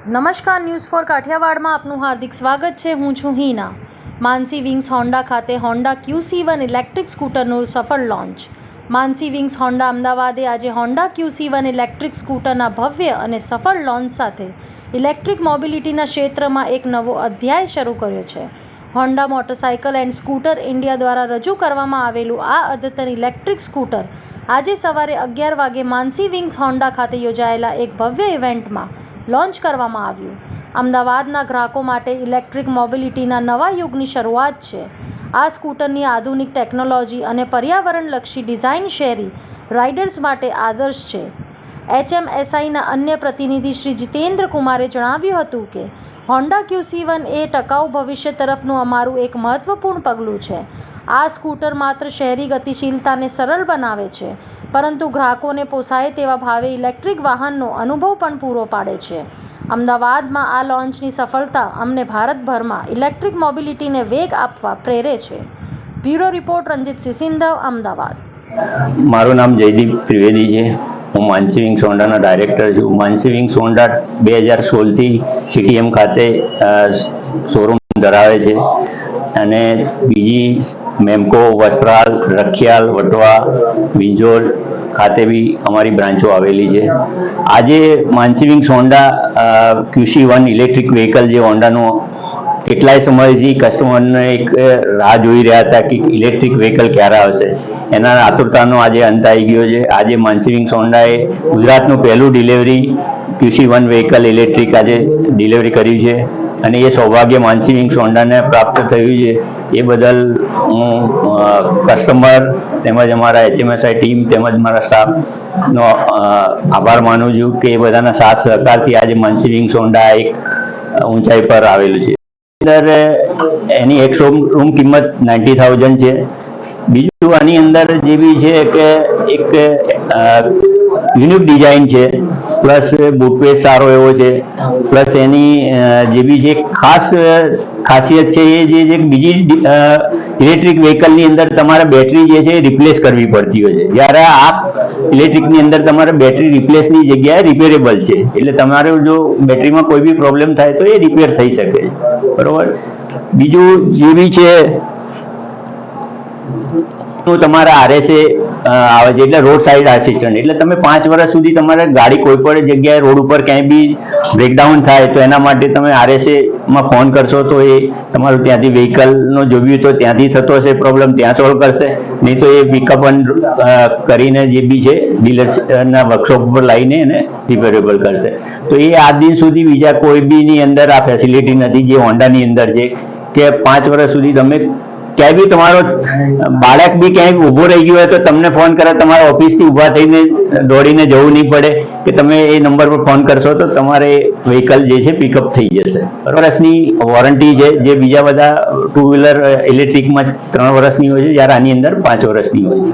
નમસ્કાર, news for કાઠિયાવાડમાં આપનું હાર્દિક સ્વાગત છે. હું છું હિના. માનસી વિંગ્સ હોન્ડા ખાતે હોન્ડા QC1 ઇલેક્ટ્રિક સ્કૂટરનું સફળ લોન્ચ. માનસી વિંગ્સ હોન્ડા અમદાવાદે આજે હોન્ડા QC1 ઇલેક્ટ્રિક સ્કૂટરના ભવ્ય અને સફળ લોન્ચ સાથે ઇલેક્ટ્રિક મોબિલિટીના ક્ષેત્રમાં એક નવો અધ્યાય શરૂ કર્યો છે. Honda motorcycle and scooter India દ્વારા રજૂ કરવામાં આવેલું આ અદ્યતન ઇલેક્ટ્રિક સ્કૂટર આજે સવારે 11 વાગે માનસી વિંગ્સ હોન્ડા ખાતે યોજાયેલા એક ભવ્ય ઇવેન્ટમાં લોન્ચ કરવામાં આવ્યું. અમદાવાદના ગ્રાહકો માટે ઇલેક્ટ્રિક મોબિલિટીના નવા યુગની શરૂઆત છે. આ સ્કૂટરની આધુનિક ટેકનોલોજી અને પર્યાવરણલક્ષી ડિઝાઇન શેરી રાઇડર્સ માટે આદર્શ છે. HMSIના અન્ય પ્રતિનિધિ શ્રી જીતેન્દ્ર કુમારે જણાવ્યું હતું કે હોન્ડા QC1 એ ટકાઉ ભવિષ્ય તરફનું અમારું એક મહત્વપૂર્ણ પગલું છે. આ સ્કૂટર માત્ર શહેરી ગતિશીલતાને સરળ બનાવે છે, પરંતુ ગ્રાહકોને પોસાય તેવા ભાવે ઇલેક્ટ્રિક વાહનનો અનુભવ પણ પૂરો પાડે છે. અમદાવાદમાં આ લોન્ચની સફળતા અમને ભારતભરમાં ઇલેક્ટ્રિક મોબિલિટીને વેગ આપવા પ્રેરે છે. Bureau report Ranjit Sisindhav, Ahmedabad. મારું નામ જયદીપ ત્રિવેદી છે. હું માનસી વિંગ્સ હોન્ડાનો ડાયરેક્ટર છું. માનસી વિંગ્સ હોન્ડા 2016થી CTM ખાતે શોરૂમ ધરાવે છે અને બીજી મેમકો, વસ્ત્રાલ, રખિયાલ, વટવા, વિંજોલ ખાતે બી અમારી બ્રાન્ચો આવેલી છે. આજે Mansi Wings Honda QC1 electric vehicle જે હોન્ડાનું કેટલાય સમયથી કસ્ટમરને એક રાહ જોઈ રહ્યા હતા કે ઇલેક્ટ્રિક વ્હીકલ ક્યારે આવશે, એના આતુરતાનો આજે અંત આવી ગયો છે. આજે માનસી વિંગ્સ હોન્ડાએ ગુજરાતનું પહેલું ડિલિવરી QC1 વ્હીકલ ઇલેક્ટ્રિક આજે ડિલિવરી કર્યું છે અને એ સૌભાગ્ય માનસી વિંગ્સ હોન્ડાને પ્રાપ્ત થયું છે. એ બદલ હું કસ્ટમર તેમજ અમારા HMSI ટીમ તેમજ મારા સ્ટાફનો આભાર માનું છું કે એ બધાના સાથ સહકારથી આજે માનસી વિંગ્સ હોન્ડા એક ઊંચાઈ પર આવેલું છે. અંદર એની એક શોરૂમ કિંમત 90,000 છે. બીજું આની અંદર જે બી છે કે એક યુનિક ડિઝાઇન છે, પ્લસ બુટપેસ સારો એવો છે, પ્લસ એની જે બી જે ખાસિયત છે એ જે બીજી ઇલેક્ટ્રિક વ્હીકલની અંદર તમારે બેટરી જે છે એ રિપ્લેસ કરવી પડતી હોય છે, જ્યારે આ ઇલેક્ટ્રિકની અંદર તમારે બેટરી રિપ્લેસની જગ્યાએ રિપેરેબલ છે. એટલે તમારે જો બેટરીમાં કોઈ બી પ્રોબ્લેમ થાય તો એ રિપેર થઈ શકે છે. બરોબર. બીજું જે બી છે તો તમારા RSA આવે છે, એટલે રોડ સાઇડ આસિસ્ટન્ટ. એટલે તમે 5 વર્ષ સુધી તમારે ગાડી કોઈ પણ જગ્યાએ રોડ ઉપર ક્યાંય બી બ્રેકડાઉન થાય તો એના માટે તમે RSA માં ફોન કરશો તો એ તમારું ત્યાંથી વ્હીકલનો જોવ્યું તો ત્યાંથી થતો હશે પ્રોબ્લેમ ત્યાં સોલ્વ કરશે, નહીં તો એ પિકઅપ કરીને જે બી છે ડીલરના વર્કશોપ ઉપર લાવીને એને રિપેરેબલ કરશે. તો એ આજ દિન સુધી બીજા કોઈ બીની અંદર આ ફેસિલિટી નથી જે હોન્ડાની અંદર છે કે 5 વર્ષ સુધી તમે ક્યાંય બી તમારો બાળક બી ક્યાંય ઊભો રહી ગયો હોય તો તમને ફોન કરે, તમારા ઓફિસથી ઊભા થઈને દોડીને જવું નહીં પડે કે તમે એ નંબર પર ફોન કરશો તો તમારે વ્હીકલ જે છે પિકઅપ થઈ જશે. વર્ષની વોરંટી છે, જે બીજા બધા 2 વ્હીલર ઇલેક્ટ્રિકમાં 3 વર્ષની હોય છે, જ્યારે આની અંદર 5 વર્ષની હોય છે.